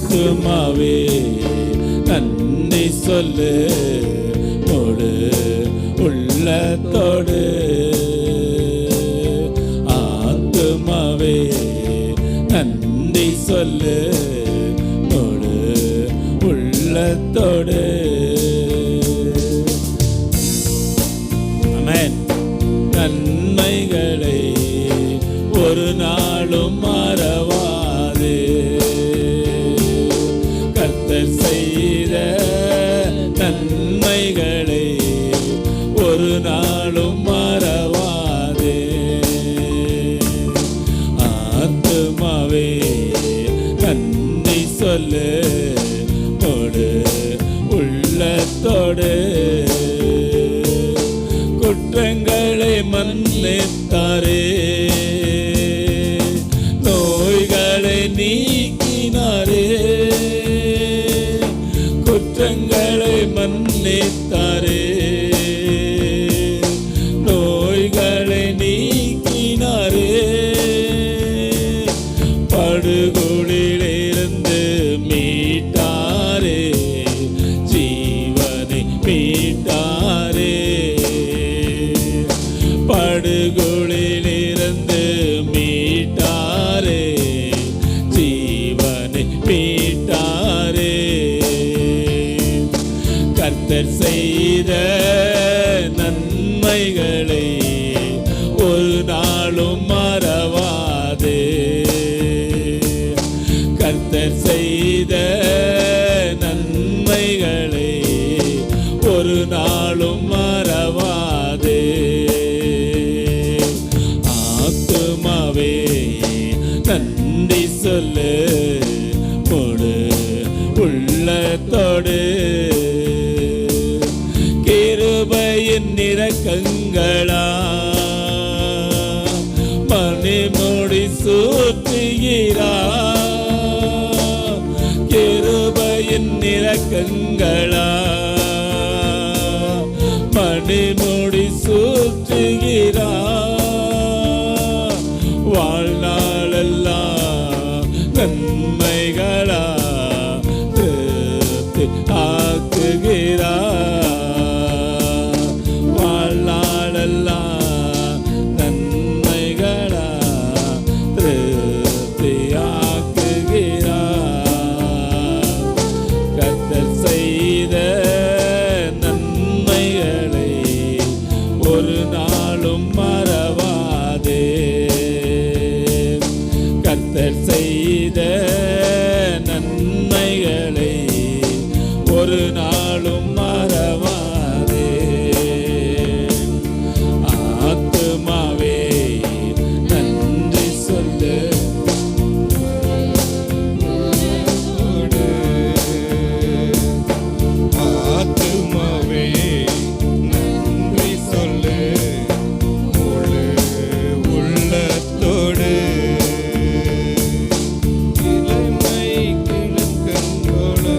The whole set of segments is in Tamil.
ஆத்துமாவே நன்றி சொல்லு முழு உள்ளத்தோடு. ஆத்துமாவே நன்றி சொல்லு முழு உள்ளத்தோடு. ஆமென். நன்மைகளை ஒரு நாளும் மறவாதே. கர்த்தர் செய்த நன்மைகளை ஒரு நாளும் மறவாதே. ஆத்துமாவே நன்றி சொல்லு முழு உள்ளத்தோடு. குற்றங்களை மன்னித்தாரே, நோய்களை நீக்கினாரே. குற்றங்களை மன்னித்தாரே, நோய்களை நீக்கினாரே. படுகொலிலிருந்து மீட்டாரே, ஜீவனை மீட்டாரே. படுகொலிலிருந்து மீட்டாரே, ஜீவனை மீட்டாரே. கர்த்தர் செய்த நன்மைகளை ஒரு நாளும் மறவாதே. கர்த்தர் செய்த நன்மைகளை ஒரு நாளும் மறவாதே. ஆத்துமாவே நன்றி சொல்லு முழு உள்ளத்தோடு. கிருபையின் இரக்கங்களா மணிமுடி சூட்டுகிறா. கிருபையின் இரக்கங்களா மணிமுடி சூட்டுகிறா. வாழ்நாளெல்லாம் நன்மைகளா திருப்தி ஆக்குகிறா. வாழ்நாளெல்லாம் நன்மைகளா திருப்தி ஆக்குகிறா. கர்த்தர் செய்த நன்மைகளை ஒரு நாளும் மறவாதே. கர்த்தர் செய்த நன்மைகளை ஒரு நாளும் மறவாதே. ஆத்துமாவே நன்றி சொல்லு. ஆத்துமாவே நன்றி சொல்லு முழு உள்ளத்தோடு. இளமை கிழக்கங்களோ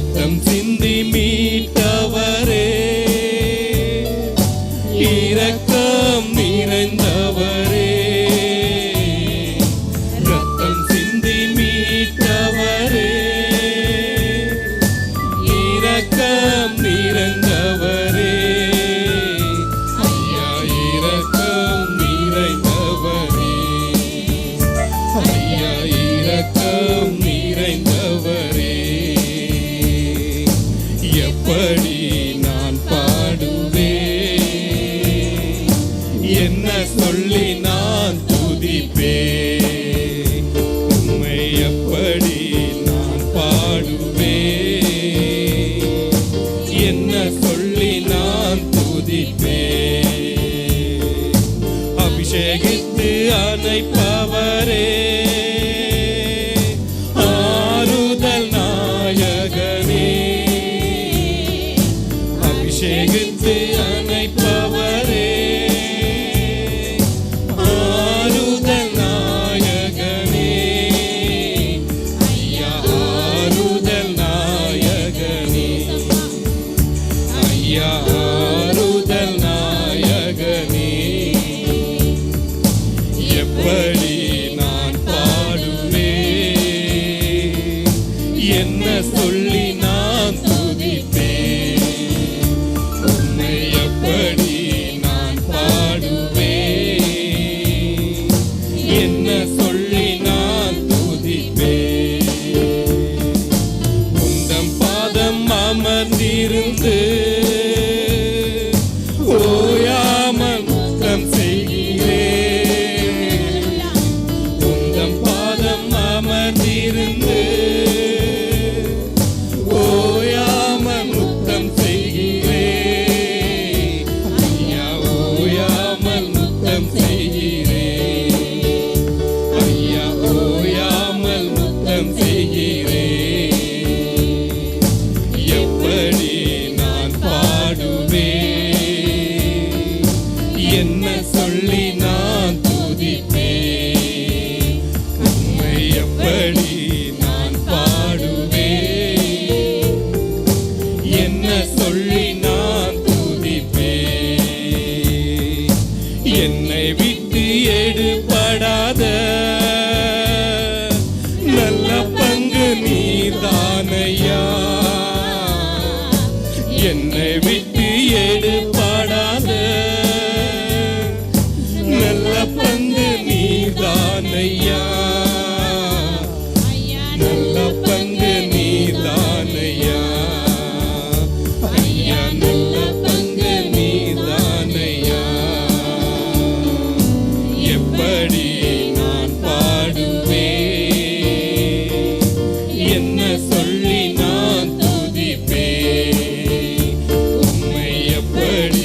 ரத்தம் சிந்தி மீட்டவரே, இரக்கம் நிறைந்தவரே, ரத்தம் சிந்தி மீட்டவரே, இரக்கம் நிறைந்தவரே, ஐயா இரக்கம் நிறைந்தவரே, ஐயா இரக்கம் நிறைந்தவரே. எப்படி நான் பாடுவேன், என்ன சொல்லி நான் துதிப்பேன், உம்மை எப்படி நான் பாடுவேன், என்ன சொல்லி நான் துதிப்பேன். அபிஷேகித்து அணைப்பவரே, ஆறுதல் நாயகனே, அபிஷேகித்து அணைப்பவரே, ஆறுதல் நாயகனே, ஐயா ஆறுதல் நாயகனே, ஐயா ஆறுதல் நாயகனே. எப்படி நான் பாடுவேன், என்ன சொல்லி நான் துதிப்பேன், உம்மை எப்படி நான் பாடுவேன், என்ன சொல்லி நான் துதிப்பேன். உந்தம் பாதம் அமர்ந்திருந்து ஓயாமல் முத்தம் செய்கிறேன், உந்தம் பாதம் அமர்ந்திருந்து ஓயாமல் முத்தம் செய்கிறேன், ஐயா ஓயாமல் முத்தம் செய்கிறேன், ஐயா ஓயாமல் முத்தம் செய்கிறேன். எப்படி நான் பாடுவேன், என்ன சொல்லி நான் துதிப்பேன், உம்மை எப்படி நான் பாடுவேன், என்ன சொல்லி நான் துதிப்பேன். என்னை விட்டு எடுபடாத நல்ல பங்கு நீர்தானையா, என்னை விட்டு எடுபடாத நல்ல பங்கு நீர்தானையா, நல்ல பங்கு நீர்தானையா, ஐயா நல்ல பங்கு நீர்தானையா. எப்படி நான் பாடுவேன், என்ன சொல்லி நான் துதிப்பேன், உம்மை எப்படி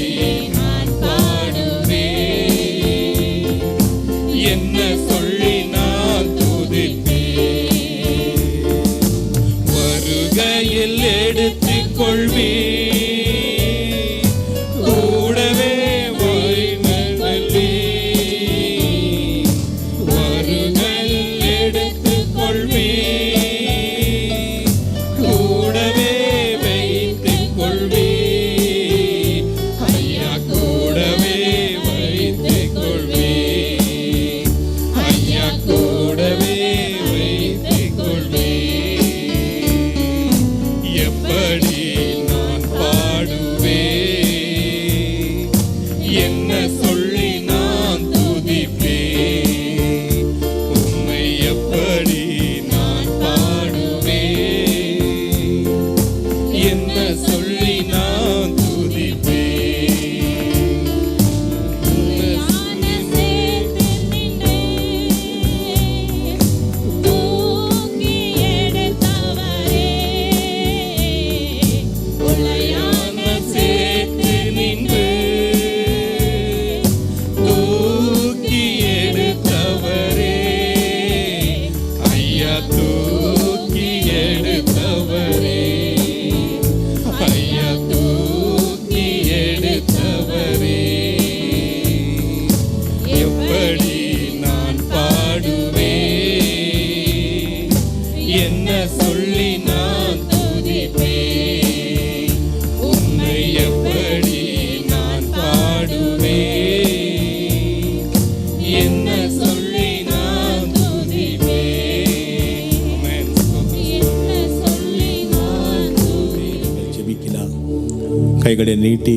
ಕೈಗಳೇ ನೀಟಿ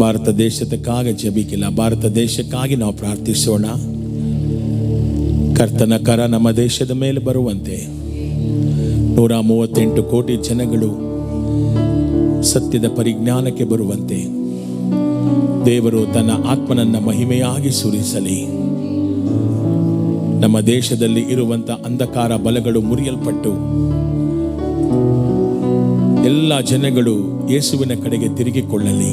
ಭಾರತ ದೇಶಕ್ಕಾಗಿ ಜಪಿಕಿಲ್ಲ, ಭಾರತ ದೇಶಕ್ಕಾಗಿ ನಾವು ಪ್ರಾರ್ಥಿಸೋಣ. ಕರ್ತನ ಕರ ನಮ್ಮ ದೇಶದ ಮೇಲೆ ಬರುವಂತೆ 138 ಕೋಟಿ ಜನಗಳು ಸತ್ಯದ ಪರಿಜ್ಞಾನಕ್ಕೆ ಬರುವಂತೆ ದೇವರು ತನ್ನ ಆತ್ಮನನ್ನ ಮಹಿಮೆಯಾಗಿ ಸುರಿಸಲಿ. ನಮ್ಮ ದೇಶದಲ್ಲಿ ಇರುವಂತ ಅಂಧಕಾರ ಬಲಗಳು ಮುರಿಯಲ್ಪಟ್ಟು ಎಲ್ಲ ಜನಗಳು ಯೇಸುವಿನ ಕಡೆಗೆ ತಿರುಗಿಕೊಳ್ಳಲಿ.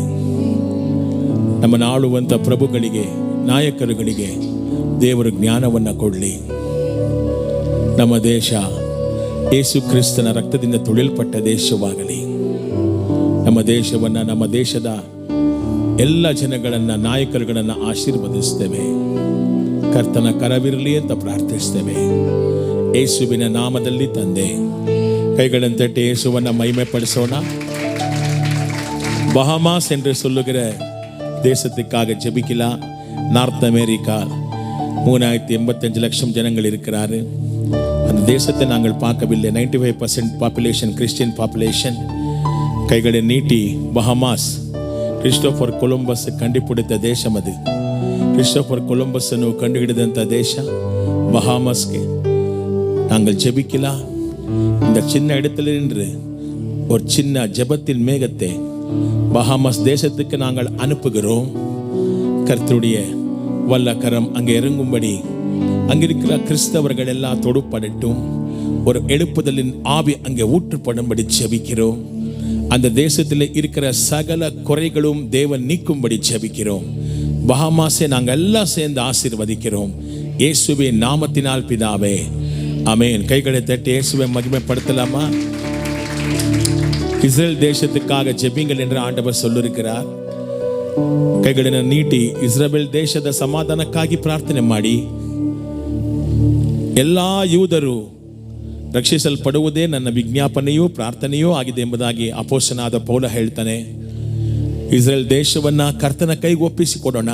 ನಮ್ಮನ್ನು ಆಳುವಂತ ಪ್ರಭುಗಳಿಗೆ, ನಾಯಕರುಗಳಿಗೆ ದೇವರು ಜ್ಞಾನವನ್ನ ಕೊಡಲಿ. ನಮ್ಮ ದೇಶ ಯೇಸು ಕ್ರಿಸ್ತನ ರಕ್ತದಿಂದ ತುಳಿಯಲ್ಪಟ್ಟ ದೇಶವಾಗಲಿ. ನಮ್ಮ ದೇಶವನ್ನ, ನಮ್ಮ ದೇಶದ ಎಲ್ಲ ಜನಗಳನ್ನ, ನಾಯಕರುಗಳನ್ನ ಆಶೀರ್ವದಿಸ್ತೇವೆ. ಕರ್ತನ ಕರವಿರಲಿ ಅಂತ ಪ್ರಾರ್ಥಿಸ್ತೇವೆ ಯೇಸುವಿನ ನಾಮದಲ್ಲಿ ತಂದೆ. ಕೈಗಳನ್ನು ತಟ್ಟಿ ಯೇಸುವನ್ನ ಮಹಿಮೆ ಪಡಿಸೋಣ. பஹாமாஸ் என்று சொல்லுகிற தேசத்துக்காக ஜெபிக்கலாம். நார்த் அமெரிக்கா 385 லட்சம் ஜனங்கள் இருக்கிறாரு. அந்த தேசத்தை நாங்கள் பார்க்கவில்லை. 95% பாப்புலேஷன் கிறிஸ்டியன் பாப்புலேஷன். கைகளை நீட்டி பஹாமாஸ் ಕ್ರಿಸ್ಟೋಫರ್ ಕೊಲಂಬಸ್ ಕಂಡುಹಿಡಿದ ದೇಶ. ಅದು ಕ್ರಿಸ್ಟೋಫರ್ ಕೊಲಂಬಸ್ಸನ್ನು ಕಂಡುಹಿಡಿದಂಥ ದೇಶ பஹாமாஸ்க்கு நாங்கள் ஜெபிக்கலாம். இந்த சின்ன இடத்துல நின்று ஒரு சின்ன ஜெபத்தின் மேகத்தை பஹாமாஸ் தேசத்துக்கு நாங்கள் அனுப்புகிறோம். கர்த்தருடைய வல்லக்கரம் அங்கே இறங்கும்படி அங்கிருக்கிற கிறிஸ்தவர்கள் எல்லாம் தொடுப்படட்டும். ஒரு எழுப்புதலின் ஆவி அங்கே ஊற்றுப்படும்படி ஜெபிக்கிறோம். அந்த தேசத்தில் இருக்கிற சகல குறைகளும் தேவன் நீக்கும்படி ஜெபிக்கிறோம். பஹாமாஸை நாங்கள் எல்லாம் சேர்ந்து ஆசீர்வதிக்கிறோம் இயேசுவின் நாமத்தினால் பிதாவே, ஆமென். கைகளை தட்டி இயேசுவை மகிமைப்படுத்தலாமா? இஸ்ரேல் தேசத்துக்காக ஜெபிங்கள் என்று ஆண்டவர் சொல்லிருக்கிறார். ಕೈಗಳನ್ನು ನೀಟಿ ಇಸ್ರಾಯೇಲ್ ದೇಶದ ಸಮಾಧಾನಕ್ಕಾಗಿ ಪ್ರಾರ್ಥನೆ ಮಾಡಿ. ಎಲ್ಲಾ ಯೂದರು ರಕ್ಷಿಸಲ್ಪಡುವುದೇ ನನ್ನ ವಿಜ್ಞಾಪನೆಯೂ ಪ್ರಾರ್ಥನೆಯೂ ಆಗಿದೆ ಎಂಬುದಾಗಿ ಅಪೊಸ್ತಲನಾದ ಪೌಲ ಹೇಳ್ತಾನೆ. ಇಸ್ರೇಲ್ ದೇಶವನ್ನ ಕರ್ತನ ಕೈಗೆ ಒಪ್ಪಿಸಿಕೊಡೋಣ.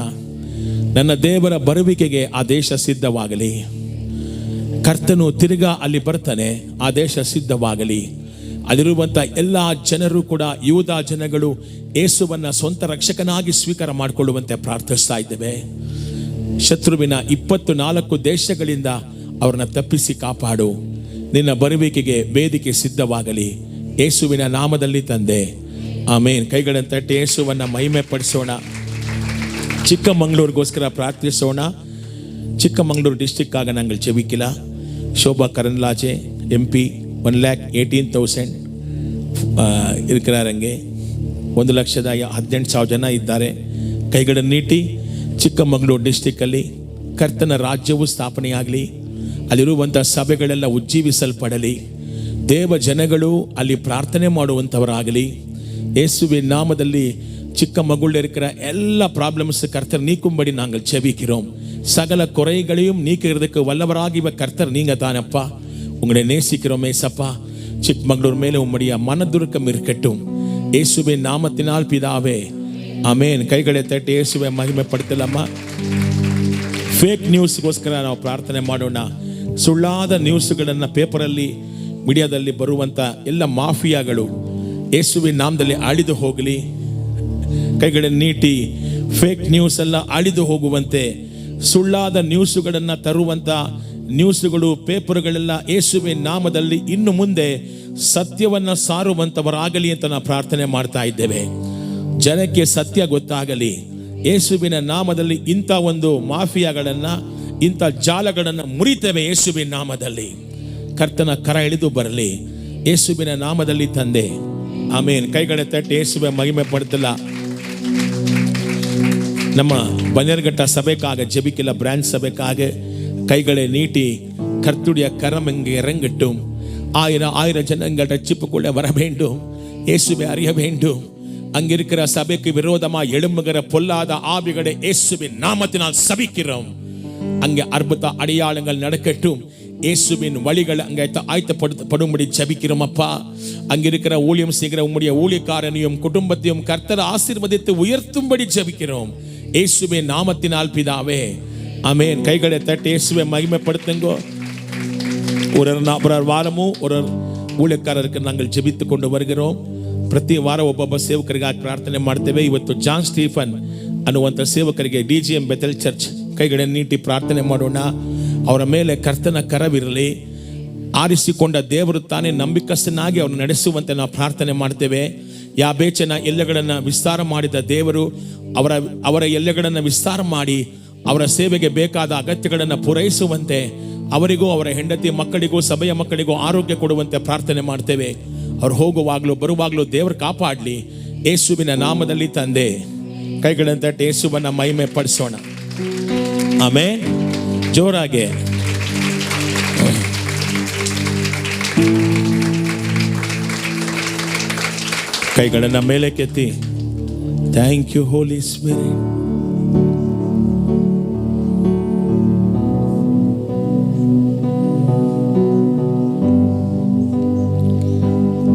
ನನ್ನ ದೇವರ ಬರುವಿಕೆಗೆ ಆ ದೇಶ ಸಿದ್ಧವಾಗಲಿ. ಕರ್ತನು ತಿರುಗಾ ಅಲ್ಲಿ ಬರ್ತಾನೆ, ಆ ದೇಶ ಸಿದ್ಧವಾಗಲಿ. ಅಲ್ಲಿರುವಂಥ ಎಲ್ಲ ಜನರು ಕೂಡ, ಯೂದ ಜನಗಳು ಯೇಸುವನ್ನ ಸ್ವಂತ ರಕ್ಷಕನಾಗಿ ಸ್ವೀಕಾರ ಮಾಡಿಕೊಳ್ಳುವಂತೆ ಪ್ರಾರ್ಥಿಸ್ತಾ ಇದ್ದೇವೆ. ಶತ್ರುವಿನ 24 ದೇಶಗಳಿಂದ ಅವ್ರನ್ನ ತಪ್ಪಿಸಿ ಕಾಪಾಡು. ನಿನ್ನ ಬರುವಿಕೆಗೆ ವೇದಿಕೆ ಸಿದ್ಧವಾಗಲಿ ಯೇಸುವಿನ ನಾಮದಲ್ಲಿ ತಂದೆ, ಆಮೇನ್. ಕೈಗಳನ್ನು ತಟ್ಟಿ ಯೇಸುವನ್ನ ಮಹಿಮೆ ಪಡಿಸೋಣ. ಚಿಕ್ಕಮಗಳೂರಿಗೋಸ್ಕರ ಪ್ರಾರ್ಥಿಸೋಣ. ಚಿಕ್ಕಮಗಳೂರು ಡಿಸ್ಟ್ರಿಕ್ಟ್ ಆಗ ನಾங்கள் ಜೆಬಿಕಿಲ್ಲ. ಶೋಭಾ ಕರಂದ್ಲಾಜೆ MP 1,18,000 இருக்கிறாரங்கே. 1,18,000 ಜನ ಇದ್ದಾರೆ. ಕೈಗಳನ್ನು ನೀಟಿ ಚಿಕ್ಕಮಗಳೂರು ಡಿಸ್ಟ್ರಿಕ್ಟಲ್ಲಿ ಕರ್ತನ ರಾಜ್ಯವು ಸ್ಥಾಪನೆಯಾಗಲಿ. ಅಲ್ಲಿರುವಂಥ ಸಭೆಗಳೆಲ್ಲ ಉಜ್ಜೀವಿಸಲ್ಪಡಲಿ. ದೇವ ಜನಗಳು ಅಲ್ಲಿ ಪ್ರಾರ್ಥನೆ ಮಾಡುವಂಥವರಾಗಲಿ. ಯೇಸುವಿನ ನಾಮದಲ್ಲಿ ಚಿಕ್ಕಮಗಳೂರಿல் இருக்கிற எல்லா ப்ராப்ளம்ஸ் கர்த்தர் நீக்கும்படி நாங்கள் ஜெபிக்கிறோம். சகல குறைகளையும் நீக்கிறதுக்கு வல்லவராகிய கர்த்தர் நீங்க தானப்பா. உங்களை நேசிக்கிறோம் ஏசப்பா. ಚಿಕ್ಕಮಗಳೂರು ಮೇಲೆ உம்முடைய மனதுருக்கம் இருக்கட்டும் ಯೇಸುವಿನ ನಾಮத்தினால் பிதாவே, ಆಮೆನ್. ಕೈகளை ತಟ್ಟಿ ಯೇಸುವೆ ಮಹಿಮೆ ಪಡ್ತಲಮ್ಮ. ಫೇಕ್ ನ್ಯೂಸ್ಗೋಸ್ಕರ ನಾವು ಪ್ರಾರ್ಥನೆ ಮಾಡೋಣ. ಸುಳ್ಳಾದ ನ್ಯೂಸ್ಗಳನ್ನು ಪೇಪರಲ್ಲಿ, ಮೀಡಿಯಾದಲ್ಲಿ ಬರುವಂಥ ಎಲ್ಲ ಮಾಫಿಯಾಗಳು ಯೇಸುವಿನ ನಾಮದಲ್ಲಿ ಅಳಿದು ಹೋಗಲಿ. ಕೈಗಳನ್ನು ನೀಟಿ ಫೇಕ್ ನ್ಯೂಸ್ ಎಲ್ಲ ಅಳಿದು ಹೋಗುವಂತೆ, ಸುಳ್ಳಾದ ನ್ಯೂಸ್ಗಳನ್ನು ತರುವಂಥ ನ್ಯೂಸ್ಗಳು, ಪೇಪರ್ಗಳೆಲ್ಲ ಯೇಸುವಿನ ನಾಮದಲ್ಲಿ ಇನ್ನು ಮುಂದೆ ಸತ್ಯವನ್ನು ಸಾರುವಂಥವರಾಗಲಿ ಅಂತ ನಾವು ಪ್ರಾರ್ಥನೆ ಮಾಡ್ತಾ ಇದ್ದೇವೆ. ಜನಕ್ಕೆ ಸತ್ಯ ಗೊತ್ತಾಗಲಿ. ಯೇಸುವಿನ ನಾಮದಲ್ಲಿ ಇಂಥ ಒಂದು ಮಾಫಿಯಾಗಳನ್ನು, ಇಂಥ ಜಾಲಗಳನ್ನು ಮುರಿತೇವೆ ಯೇಸುವಿನ ನಾಮದಲ್ಲಿ. ಕರ್ತನ ಕರ ಇಳಿದು ಬರಲಿ ಯೇಸುವಿನ ನಾಮದಲ್ಲಿ ತಂದೆ, ಆಮೇನ್. ಕೈಗಳ ತಟ್ಟಿ ಯೇಸುವೆ ಮಹಿಮೆ ಪಡ್ತಿಲ್ಲ. ನಮ್ಮ ಬನ್ನೇರುಘಟ್ಟ ಸಭೆக்காக ஜெபிக்கல, பிரான்ச் சபைக்காக கைகளை நீட்டி கர்த்தருடைய கரம் இங்கே இறங்கட்டும். 1000 ஜனங்கள் ரட்சிப்புக்குள்ள வர வேண்டும். இயேசுவை அறிய வேண்டும். அங்கிருக்கிற சபைக்கு விரோதமாக எழும்புகிற பொல்லாத ஆவிகளை இயேசுவின் நாமத்தினால் சபிக்கிறோம். அங்கே அற்புத அடையாளங்கள் நடக்கட்டும். இயேசுவின் வழிகள் அங்கே ஆயத்தப்படும்படி ஜெபிக்கிறோம் அப்பா. அங்கிருக்கிற ஊழியம் செய்கிற உம்முடைய ஊழியக்காரனையும் குடும்பத்தையும் கர்த்தர் ஆசீர்வதித்து உயர்த்தும்படி ஜெபிக்கிறோம் இயேசுவின் நாமத்தினால் பிதாவே, ஆமென். கைகளை தட்டி இயேசுவை மகிமைப்படுத்துங்க. ஒரு வாரமும் ஒரு ஊழிಯக்காரருக்கு நாங்கள் ಜೆபித்து கொண்டு வருகிறோம். ಪ್ರತಿ ವಾರ ಒಬ್ಬೊಬ್ಬ ಸೇವಕರಿಗಾಗಿ ಪ್ರಾರ್ಥನೆ ಮಾಡ್ತೇವೆ. ಇವತ್ತು ಜಾನ್ ಸ್ಟೀಫನ್ ಅನ್ನುವಂಥ ಸೇವಕರಿಗೆ DGM ಬೆಥೆಲ್ ಚರ್ಚ್ ಕೈಗಳನ್ನು ನೀಟಿ ಪ್ರಾರ್ಥನೆ ಮಾಡೋಣ. ಅವರ ಮೇಲೆ ಕರ್ತನ ಕರವಿರಲಿ. ಆರಿಸಿಕೊಂಡ ದೇವರು ತಾನೇ ನಂಬಿಕಸ್ಥನಾಗಿ ಅವ್ರನ್ನ ನಡೆಸುವಂತೆ ನಾವು ಪ್ರಾರ್ಥನೆ ಮಾಡ್ತೇವೆ. ಯಾಬೇಚನ ಎಲ್ಲೆಗಳನ್ನು ವಿಸ್ತಾರ ಮಾಡಿದ ದೇವರು ಅವರ ಎಲ್ಲೆಗಳನ್ನು ವಿಸ್ತಾರ ಮಾಡಿ ಅವರ ಸೇವೆಗೆ ಬೇಕಾದ ಅಗತ್ಯಗಳನ್ನು ಪೂರೈಸುವಂತೆ, ಅವರಿಗೂ ಅವರ ಹೆಂಡತಿ ಮಕ್ಕಳಿಗೂ ಸಭೆಯ ಮಕ್ಕಳಿಗೂ ಆರೋಗ್ಯ ಕೊಡುವಂತೆ ಪ್ರಾರ್ಥನೆ ಮಾಡ್ತೇವೆ. ಅವ್ರು ಹೋಗುವಾಗಲೂ ಬರುವಾಗಲೂ ದೇವರು ಕಾಪಾಡಲಿ. ಯೇಸುವಿನ ನಾಮದಲ್ಲಿ ತಂದೆ, ಕೈಗಳನ್ನು ತಟ್ಟಿ ಯೇಸುವನ್ನ ಮಹಿಮೆ ಪಡಿಸೋಣ. ಆಮೆನ್. ಜೋರಾಗೆ ಕೈಗಳನ್ನು ಮೇಲೆ ಕೆತ್ತಿ. Thank you holy spirit.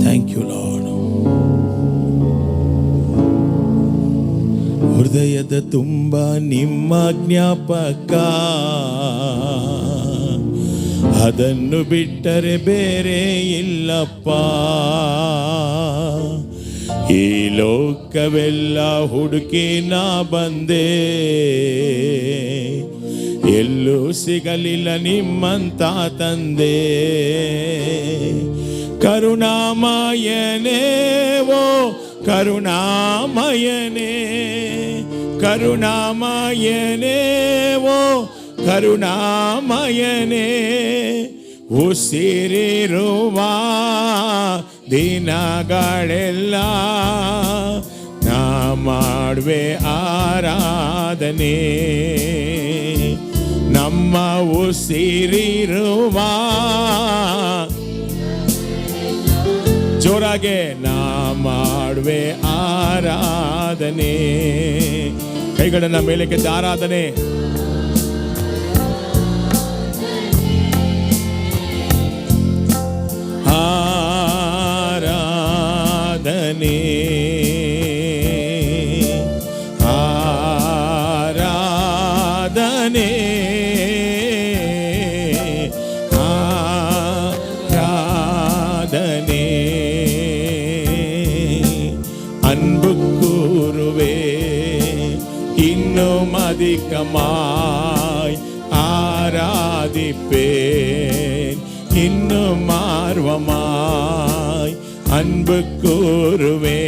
Thank you lord. ಹೃದಯದ ತುಂಬ ನಿಮ್ಮ ಜ್ಞಾಪಕ, ಅದನ್ನು ಬಿಟ್ಟರೆ ಬೇರೆ ಇಲ್ಲಪ್ಪ. ಈ ಲೋಕವೆಲ್ಲ ಹುಡುಕಿ ನಾ ಬಂದೆ, ಎಲ್ಲೂ ಸಿಗಲಿಲ್ಲ ನಿಮ್ಮಂತ ತಂದೆ. ಕರುಣಾಮಯನೇ ಓ ಕರುಣಾಮಯನೇ, ಕರುಣಾಮಯನೇ ಓ ಕರುಣಾಮಯನೇ. ಉಸಿರಿರುವ ದಿನಗಳೆಲ್ಲ ನಾ ಮಾಡುವೆ ಆರಾಧನೆ. ನಮ್ಮ ಉಸಿರಿರುವ ಜೋರಾಗೆ ನಾ ಮಾಡುವೆ ಆರಾಧನೆ. ಕೈಗಳನ್ನ ಮೇಲೆ ಕೆತ್ತಿ ಆರಾಧನೆ. ಆರಾಧನೆ ಆರಾಧನೆ ಆರಾಧನೆ. அன்பு கூறுவே இன்னும் அதிகமாய் ஆராதிப்பேன், இன்னும் ஆர்வமாய் அன்பு கூறுவே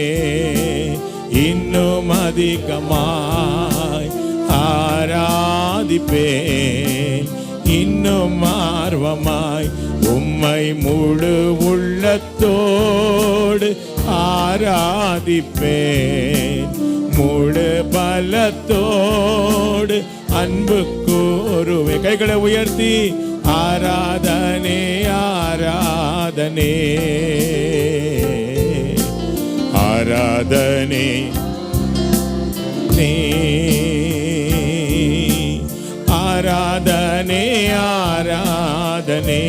இன்னும் அதிகமாய் ஆராதிப்பேன், இன்னும் ஆர்வமாய் உம்மை முழு உள்ளத்தோடு ஆராதிப்பேன், முழு பலத்தோடு அன்பு கூறுவே. கைகளை உயர்த்தி ஆராதனே ஆராதனே ஆராதனே நீ ஆராதனே ஆராதனே.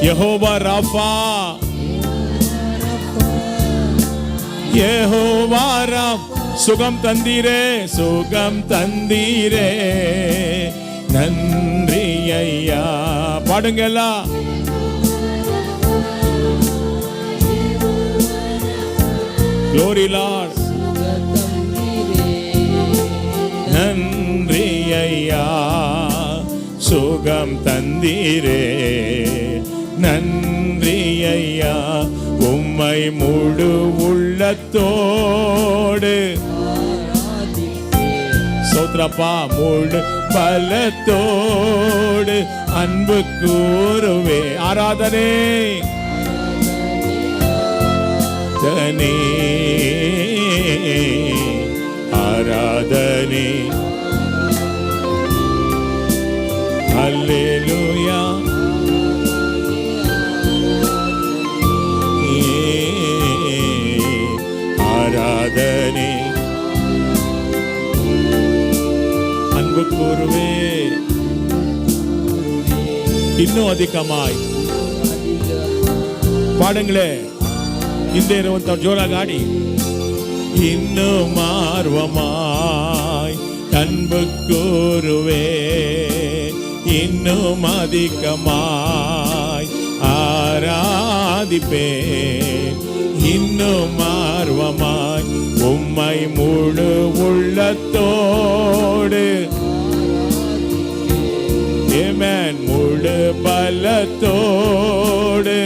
யெகோவா ராஃபா, யெகோவா ராஃபா, சுகம் தந்தீரே சுகம் தந்தீரே, நன்றி ஐயா. பாடுங்களா. Glory Lord. நன்றி ஐயா, சுகம் தந்தீரே, நன்றி ஐயா. உம்மை முழு உள்ளத்தோடு சோத்ரப்பா, முழு பலத்தோடு அன்பு கூறுவே. ஆராதனே தனே ஆராதனே. அல்லேலூயா. ஆராதனே அன்பு கூறுவே இன்னும் அதிகமாய். பாடுங்களே ಹಿಂದೆ ಇರುವಂತ ಜೋರಾಗಿ ಆಡಿ. ಇನ್ನೂ ಮಾರ್ವಮಾಯ್ அன்பு கூறுவே இன்னும் அதிகமாய் ஆராதிப்பே இன்னும் ஆர்வமாய் உம்மை முழு உள்ளத்தோடு ஆமென் முழு பலத்தோடு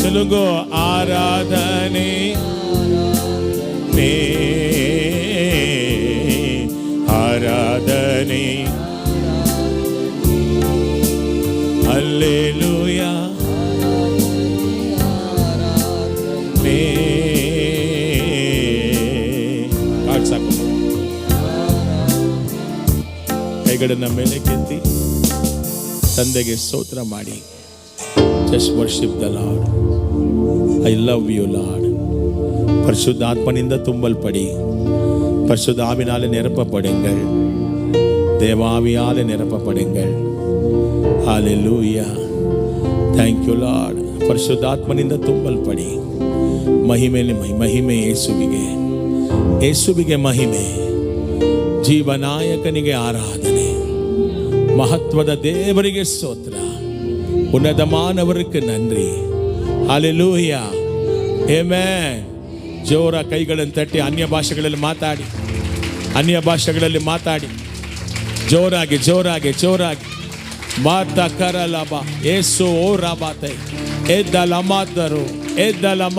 சொல்லுங்க ஆராதனை ஆராதனை அல்லேலூயா ಸಾಕು ಕೈಗಳನ್ನ ಮೇಲೆ ಕೆತ್ತಿ ತಂದೆಗೆ ಸ್ತೋತ್ರ ಮಾಡಿ just worship the Lord. I love you Lord. பரிசுத்தாத்மனிந்த தும்பல்படி பரிசுத்த ஆவினாலே நிரப்பப்படுங்கள், தேவாவியாலே நிரப்பப்படுங்கள். ஹalleluya. Thank you Lord. பரிசுத்தாத்மனிந்த தும்பல்படி ಮಹಿಮೆ ಯೇಸುವಿಗೆ ಮಹಿಮೆ, ಜೀವನಾಯಕನಿಗೆ ಆರಾಧನೆ, ಮಹತ್ವದ ದೇವರಿಗೆ ಸ್ತೋತ್ರ, ಉನ್ನತಮಾನವರಿಗೆ ನನ್ರಿ. ಹಲ್ಲೆಲೂಯಾ. ಆಮೆನ್. ಜೋರ ಕೈಗಳನ್ನು ತಟ್ಟಿ ಅನ್ಯ ಭಾಷೆಗಳಲ್ಲಿ ಮಾತಾಡಿ ಜೋರಾಗಿ ಮಾತಾ ಕರಲಬ ಏಸು ಓ ರಾಬಾತೆ ಎದ್ದಲ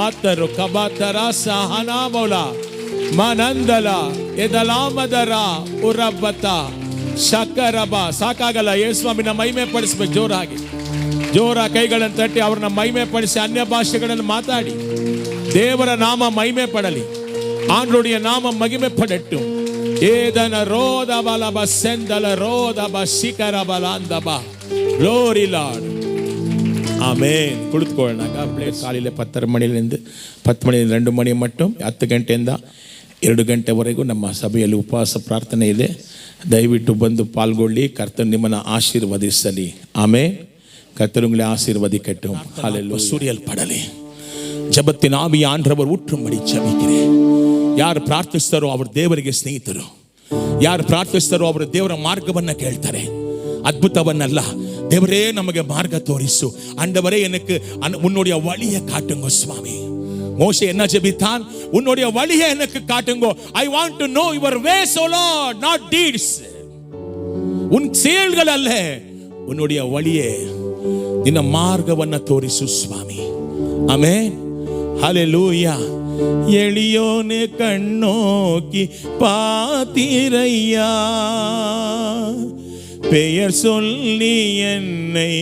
ಮಾತರು ಕಬಾತರ ಸಹನಾಮೌಲ ಮನಂದಲ ಎದಲಾಮದರ ಉರಬ್ಬತ ಶಕರಬ. ಸಾಕಾಗಲ್ಲ, ಯೇಸುವಿನ ಮಹಿಮೆ ಪಡಿಸ್ಬೇಕು. ಜೋರ ಕೈಗಳನ್ನು ತಟ್ಟಿ ಅವ್ರನ್ನ ಮಹಿಮೆ ಪಡಿಸಿ ಅನ್ಯ ಭಾಷೆಗಳನ್ನು ಮಾತಾಡಿ ದೇವರ ನಾಮ ಮಹಿಮೆ ಪಡಲಿ, ಆಂಡ್ರೋಡಿಯ ನಾಮ ಮಹಿಮೆ ಪಡಟ್ಟು. ಏದನ ರೋದ ಬಲಬ ಸೆಂದಲ ರೋದ ಬ ಶಿಖರ ಬಲ ಅಂದಬ. Glory lord. ಆಮೇನ್. ಕುಳಿತುಕೊಳ್ಳೋಣ. ಕಾಲಿಲೆ 10 ಮಣಿಯಿಂದ 2 ಮಣಿ ಮಟ್ಟು 10 ಗಂಟೆಯಿಂದ 2 ಗಂಟೆವರೆಗೂ ನಮ್ಮ ಸಭೆಯಲ್ಲಿ ಉಪವಾಸ ಪ್ರಾರ್ಥನೆ ಇದೆ. ದಯವಿಟ್ಟು ಬಂದು ಪಾಲ್ಗೊಳ್ಳಿ. ಕರ್ತನು ನಿಮ್ಮನ್ನು ಆಶೀರ್ವದಿಸಲಿ. ಆಮೇನ್. கர்த்தருங்களை ஆசீர்வதிக்கட்டும். ஹல்லேலூயா. சூரியல் படலே ஜபத்தின் ஆவி ஆண்டவர் ஊற்றும்படி ஜெபிக்கிறேன். ಯಾರು ಪ್ರಾರ್ಥಿಸ್ತಾರೋ ಅವರು ದೇವರಿಗೆ ಸ್ನೇಹಿತರು. ಯಾರು ಪ್ರಾರ್ಥಿಸ್ತಾರೋ ಅವರು ದೇವರ ಮಾರ್ಗವನ್ನ ಕೇಳ್ತಾರೆ, ಅದ್ಭುತವನ್ನಲ್ಲ. ದೇವರೇ ನಮಗೆ ಮಾರ್ಗ ತೋರಿಸು, ஆண்டவரே எனக்கு உன்னுடைய வழியை காட்டுங்க சுவாமி. மோசே என்ன ஜெபித்தான்? உன்னுடைய வழியை எனக்கு காட்டுங்க. I want to know your ways, O Lord, not deeds. உன் செயல்கள் அல்ல, உன்னுடைய வழியே, ನಿನ್ನ ಮಾರ್ಗವನ್ನ ತೋರಿಸು ಸ್ವಾಮಿ. ಆಮೆನ್. ಹಲ್ಲೆಲೂಯಾ. எளியோனே கண்ணோக்கி பாத்திரையா, பெயர் சொல்லி என்னை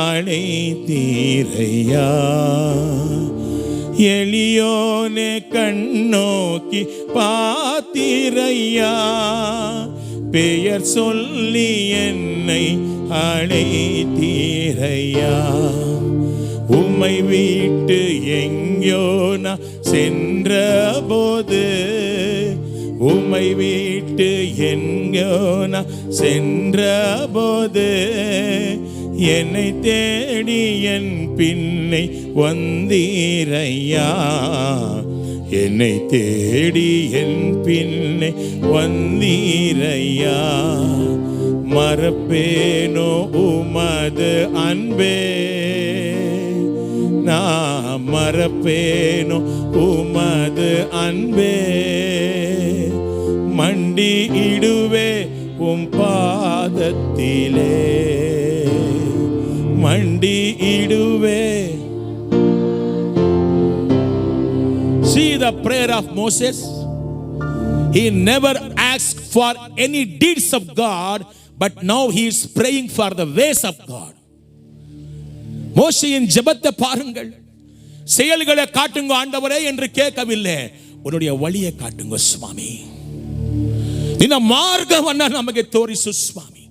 அழைத்தீரையா. எளியோனே கண்ணோக்கி பாத்திரையா, பெயர் சொல்லி என்னை அழைத்தீரையா. உம்மை விட்டு எங்கோ நான் சென்ற போது, உம்மை விட்டு எங்கோ நான் சென்ற போது, என்னை தேடி என் பின்னை வந்தீரையா. என்னை தேடி என் பின்னை வந்தீரையா. மறப்பேனோ உமது அன்பே, நான் மறப்பேனோ உமது அன்பே. மண்டி இடுவே உம் பாதத்திலே, மண்டி இடுவே. See the prayer of Moses. He never asked for any deeds of God, but now he is praying for the ways of God. மோசேயின் ஜெபத்தை பாருங்கள். செயல்களை காட்டுங்க ஆண்டவரே என்று கேட்கவில்லை, உன்னுடைய வழியை காட்டுங்க ಸ್ವಾಮಿ. ನಿನ್ನ ಮಾರ್ಗವನ್ನ ನಮಗೆ ತೋರಿಸು ಸ್ವಾಮಿ.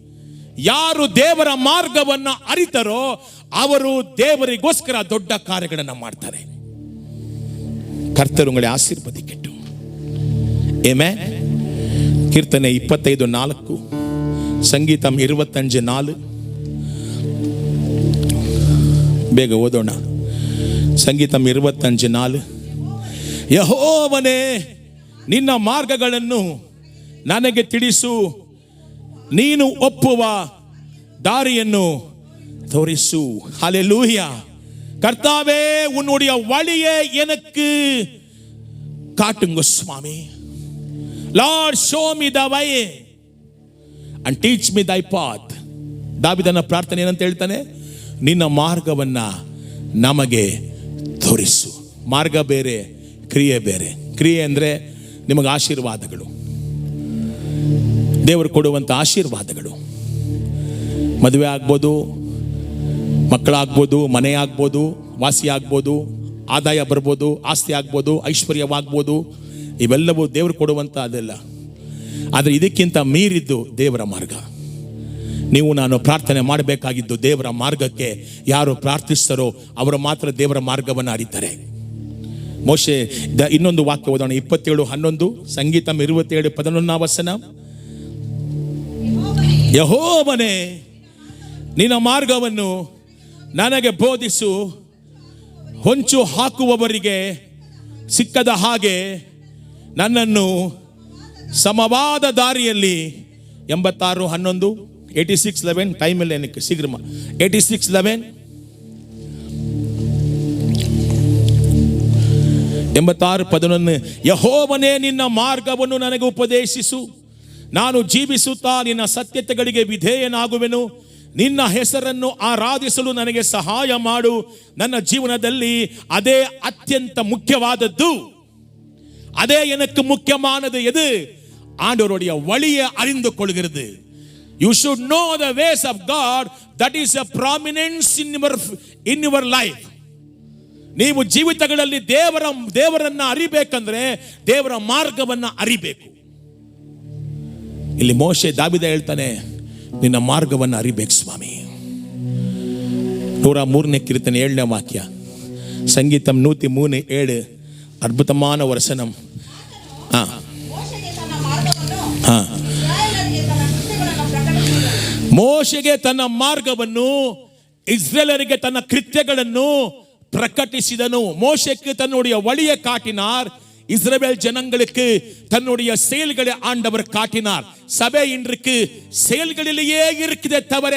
ಯಾರು ದೇವರ ಮಾರ್ಗವನ್ನ ಅರಿತರೋ ಅವರು ದೇವರಿಗೋಸ್ಕರ ದೊಡ್ಡ ಕಾರ್ಯಗಳನ್ನು ಮಾಡ್ತಾರೆ. ಕರ್ತರು ಉங்களை ಆಶೀರ್ವದಿக்கட்டும். ಆಮೆನ್. ಕೀರ್ತನೆ 25:4, ಸಂಗೀತಂ 25:4. ಬೇಗ ಓದೋಣ. ಸಂಗೀತಂ 25:4. ಯೆಹೋವನೇ ನಿನ್ನ ಮಾರ್ಗಗಳನ್ನು ನನಗೆ ತಿಳಿಸು, ನೀನು ಒಪ್ಪುವ ದಾರಿಯನ್ನು ತೋರಿಸು. ಹಲ್ಲೆಲೂಯಾ. கர்த்தாவே உன்னுடைய வழியை எனக்கு காட்டுங்க சுவாமி. Lord, show me the way and teach me thy path. ದಾವಿದನ ಪ್ರಾರ್ಥನೆ ಏನಂತ ಹೇಳ್ತಾನೆ? ನಿನ್ನ ಮಾರ್ಗವನ್ನ ನಮಗೆ ತೋರಿಸು. ಮಾರ್ಗ ಬೇರೆ, ಕ್ರಿಯೆ ಬೇರೆ. ಕ್ರಿಯೆ ಅಂದ್ರೆ ನಿಮಗೆ ಆಶೀರ್ವಾದಗಳು, ದೇವರು ಕೊಡುವಂತ ಆಶೀರ್ವಾದಗಳು. ಮದುವೆ ಆಗ್ಬೋದು, ಮಕ್ಕಳಾಗ್ಬೋದು, ಮನೆ ಆಗ್ಬೋದು, ವಾಸಿ ಆಗ್ಬೋದು, ಆದಾಯ ಬರ್ಬೋದು, ಆಸ್ತಿ ಆಗ್ಬೋದು, ಐಶ್ವರ್ಯವಾಗ್ಬೋದು. ಇವೆಲ್ಲವೂ ದೇವರು ಕೊಡುವಂತ ಅದೆಲ್ಲ. ಆದರೆ ಇದಕ್ಕಿಂತ ಮೀರಿದ್ದು ದೇವರ ಮಾರ್ಗ. ನೀವು ನಾನು ಪ್ರಾರ್ಥನೆ ಮಾಡಬೇಕಾಗಿದ್ದು ದೇವರ ಮಾರ್ಗಕ್ಕೆ. ಯಾರು ಪ್ರಾರ್ಥಿಸ್ತಾರೋ ಅವರು ಮಾತ್ರ ದೇವರ ಮಾರ್ಗವನ್ನು ಅರಿತಾರೆ. ಮೋಶೆ ಇನ್ನೊಂದು ವಾಕ್ಯ ಓದೋಣ, 27:11, ಸಂಗೀತ 27:11 ವಚನ. ಯೆಹೋವನೇ, ನಿನ್ನ ಮಾರ್ಗವನ್ನು ನನಗೆ ಬೋಧಿಸು, ಹೊಂಚು ಹಾಕುವವರಿಗೆ ಸಿಕ್ಕದ ಹಾಗೆ ನನ್ನನ್ನು ಸಮವಾದ ದಾರಿಯಲ್ಲಿ. 86:11, 86:11, ಟೈಮ್ ಇಲ್ಲ ಏನಕ್ಕೆ, ಶೀಘ್ರ 86:11, 86:11. ಯೆಹೋವನೇ, ನಿನ್ನ ಮಾರ್ಗವನ್ನು ನನಗೆ ಉಪದೇಶಿಸು, ನಾನು ಜೀವಿಸುತ್ತಾ ನಿನ್ನ ಸತ್ಯತೆಗಳಿಗೆ ವಿಧೇಯನಾಗುವೆನು. ನಿನ್ನ ಹೆಸರನ್ನು ಆರಾಧಿಸಲು ನನಗೆ ಸಹಾಯ ಮಾಡು. ನನ್ನ ಜೀವನದಲ್ಲಿ ಅದೇ ಅತ್ಯಂತ ಮುಖ್ಯವಾದದ್ದು. அதே எனக்கு முக்கியமானது எது? ஆண்டவருடைய வழியை அறிந்து கொள்கிறது. You should know the ways of God. That is a prominence in your life. ನೀವು ಜೀವಿತಗಳಲ್ಲಿ ದೇವರನ್ನ ಅರಿಬೇಕಂದ್ರೆ ದೇವರ ಮಾರ್ಗವನ್ನ ಅರಿಬೇಕು. ಇಲ್ಲಿ ಮೋಶೆ ದಾವಿದ ಹೇಳ್ತಾನೆ, ನಿನ್ನ ಮಾರ್ಗವನ್ನು ಅರಿಬೇಕು ಸ್ವಾಮಿ. 103ನೇ ಕೀರ್ತನೆ 7ನೇ ವಾಕ್ಯ, ಸಂಗೀತಂ 103:7, ಅದ್ಭುತமான ವಚனம். ಮೋಶೆಗೆ ತನ್ನ ಮಾರ್ಗವನ್ನು, ಇಸ್ರೇಲರಿಗೆ ತನ್ನ ಕೃತ್ಯಗಳನ್ನು பிரகட்டிசிதனு. மோசேக்கு தன்னுடைய வழியை காட்டினார், இஸ்ரவேல் ஜனங்களுக்கு தன்னுடைய செயல்களை ஆண்டவர் காட்டினார். சபை இன்றைக்கு செயல்களிலேயே இருக்குதே தவிர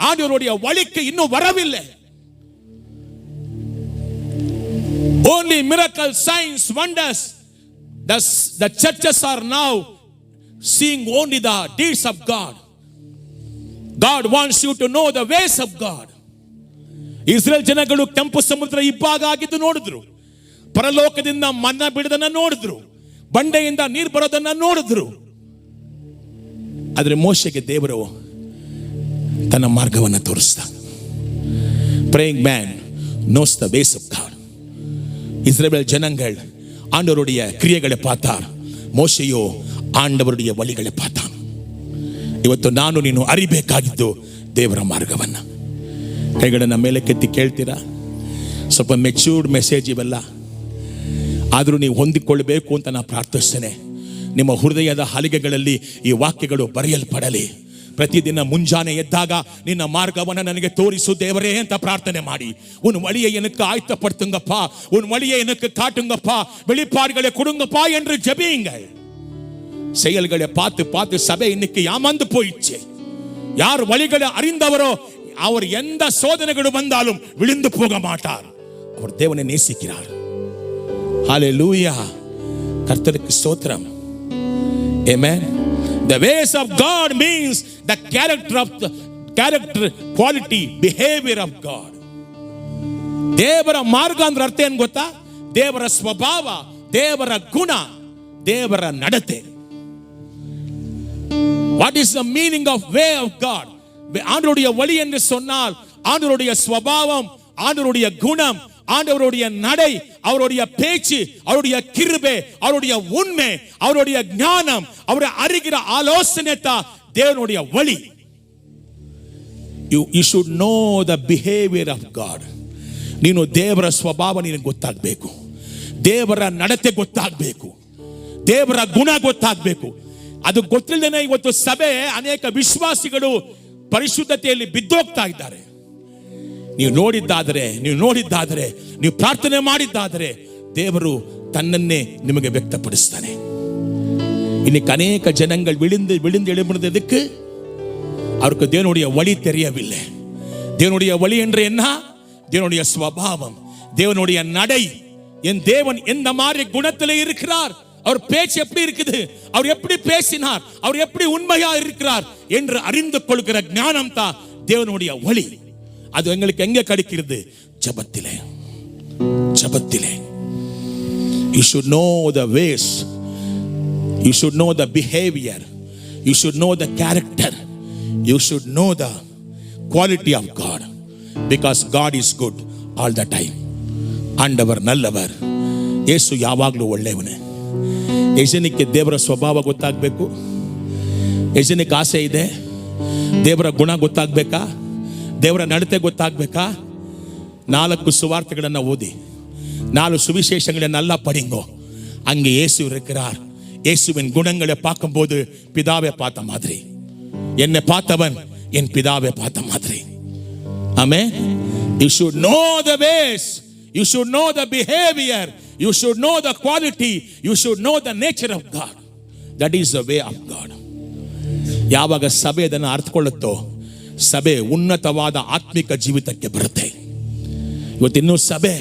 ஆண்டவருடைய வழிக்கு இன்னும் வரவில்லை. Only miracles, signs, wonders. The churches are now seeing only the deeds of God. God wants you to know the ways of God. Israel ಜನಗಳು ಕೆಂಪು ಸಮುದ್ರ ಇಬ್ಬಾಗ ಆಗಿದ್ದು ನೋಡಿದ್ರು, ಪರಲೋಕದಿಂದ ಮನ್ನ ಬಿಡೋದನ್ನ ನೋಡಿದ್ರು, ಬಂಡೆಯಿಂದ ನೀರು ಬರೋದನ್ನ ನೋಡಿದ್ರು. ಆದ್ರೆ ಮೋಶೆಗೆ ದೇವರು ತನ್ನ ಮಾರ್ಗವನ್ನು ತೋರಿಸ್ತಾ. praying man knows the ways of God. இஸ்ரவேல் ஜனங்கள் ஆண்டவருடைய கிரியைகளை பார்த்தார், மோசேயோ ஆண்டவருடைய வழிகளை பார்த்தான். ಇವತ್ತು ನಾನು ನೀನು ಅರಿಬೇಕಾಗಿದ್ದು ದೇವರ ಮಾರ್ಗವನ್ನ. ಕೈಗಳನ್ನ ಮೇಲೆ ಕೆತ್ತಿ ಕೇಳ್ತೀರಾ? ಸ್ವಲ್ಪ ಮೆಚ್ಯೂರ್ಡ್ ಮೆಸೇಜ್ ಇವೆಲ್ಲ, ಆದರೂ ನೀವು ಹೊಂದಿಕೊಳ್ಳಬೇಕು ಅಂತ ನಾನು ಪ್ರಾರ್ಥಿಸ್ತೇನೆ. ನಿಮ್ಮ ಹೃದಯದ ಹಲಿಗೆಗಳಲ್ಲಿ ಈ ವಾಕ್ಯಗಳು ಬರೆಯಲ್ಪಡಲಿ. ಪ್ರತಿದಿನ ಮುಂಜಾನೆ ಎದ್ದಾಗ ನಿನ್ನ ಮಾರ್ಗವನ್ನು ನನಗೆ ತೋರಿಸು ದೇವರೇ ಅಂತ ಪ್ರಾರ್ಥನೆ ಮಾಡಿ. ಉನ್ வழியை எனக்கு ஆயத்தப்படுத்துங்கப்பா, உன் வழியை எனக்கு காட்டுங்கப்பா, வெளிப்பாடுகளை கொடுங்கப்பா என்று ஜெபியுங்கள். செயல்களை பார்த்து பார்த்து சபை இன்னைக்கு ஏமாந்து போயிடுச்சு. யார் வழிகளை அறிந்தவரோ அவர் எந்த சோதனைகள் வந்தாலும் விழுந்து போக மாட்டார். அவர் தேவனை நேசிக்கிறார். ஹalleluya. கர்த்தருக்கு ஸ்தோத்திரம். Amen. The ways of God means the character quality behavior of God. ದೇವರ ಮಾರ್ಗ ಅಂದ್ರೆ ಅರ್ಥ ಏನು ಗೊತ್ತಾ? ದೇವರ ಸ್ವಭಾವ, ದೇವರ ಗುಣ, ದೇವರ ನಡತೆ. What is the meaning of way of God? ஆண்டவருடைய வழி என்று சொன்னால் ஆண்டவருடைய ஸ்வபாவம், ஆண்டவருடைய குணம், ஆண்டவருடைய நடை, அவருடைய பேச்சு, அவருடைய கிருபை, அவருடைய உண்மை, அவருடைய ஞானம், அவரை அறிகிற ஆலோசனை தான் தேவனுடைய வழி. You should know the behavior of God. ನೀನು ದೇವರ ಸ್ವಭಾವ ನಿನಗೆ ಗೊತ್ತಾಗಬೇಕು, ದೇವರ ನಡತೆ ಗೊತ್ತಾಗಬೇಕು, ದೇವರ ಗುಣ ಗೊತ್ತಾಗಬೇಕು. ಅದು ಗೊತ್ತಿಲ್ಲದೇನೆ ಇವತ್ತು ಸಭೆ ಅನೇಕ ವಿಶ್ವಾಸಿಗಳು ಪರಿಶುದ್ಧತೆಯಲ್ಲಿ ಬಿದ್ದೋಗ್ತಾ ಇದ್ದಾರೆ. ನೀವು ನೋಡಿದ್ದಾದರೆ, ನೀವು ಪ್ರಾರ್ಥನೆ ಮಾಡಿದ್ದಾದರೆ ದೇವರು ತನ್ನನ್ನೇ ನಿಮಗೆ ವ್ಯಕ್ತಪಡಿಸ್ತಾನೆ. இன்னைக்கு அநேக ஜனங்கள் விழுந்து விழுந்து எழும்புறதுக்கு அவருக்கு தேவனுடைய வழி தெரியவில்லை. தேவனுடைய வழி என்று என்ன? தேவனுடைய ஸ்வபாவம், தேவனுடைய நடை. என் தேவன் எந்த மாதிரி குணத்தில் இருக்கிறார், அவர் பேச்சு எப்படி இருக்குது, அவர் எப்படி பேசினார், அவர் எப்படி உண்மையா இருக்கிறார் என்று அறிந்து கொள்கிற ஞானம் தான் தேவனுடைய வழி. அது எங்களுக்கு எங்க கிடைக்கிறது? ஜெபத்திலே. ஜெபத்திலே. You should know the ways, you should know the behavior, you should know the character, you should know the quality of God, because God is good all the time. ಆಂಡವರ್ ನಲ್ಲವರ್. ಯೇಸು ಯಾವಾಗಲೂ ಒಳ್ಳೆಯವನೇ. ಯೇಸುನಿಗೆ ದೇವರ ಸ್ವಭಾವ ಗೊತ್ತಾಗಬೇಕು. ಯೇಸುನಿಗೆ ಆಸೆ ಇದೆ, ದೇವರ ಗುಣ ಗೊತ್ತಾಗಬೇಕಾ, ದೇವರ ನಡತೆ ಗೊತ್ತಾಗಬೇಕಾ? 4 சுவார்த்தைಗಳನ್ನು ஓதி 4 சுவிசேஷங்களை நல்லா படிங்கோ. அங்கே இயேசு இருக்கிறார். இயேசுவின் குணங்களை பார்க்கும்போது பிதாவை பார்த்த மாதிரி, என்னை பார்த்தவன் என் பிதாவை பார்த்த மாதிரி. ஆமென். You should know the ways, you should know the behavior, you should know the quality, you should know the nature of God. That is the way of God. ಯಾವಾಗ ಸಭೆ ಅದನ್ನು ಅರ್ಥಕೊಳ್ಳುತ್ತೋ, ಸಭೆ ಉನ್ನತವಾದ ಆತ್ಮಿಕ ಜೀವಿತಕ್ಕೆ ಬರುತ್ತೆ. ಇವತ್ತಿನ್ನೂ ಸಭೆ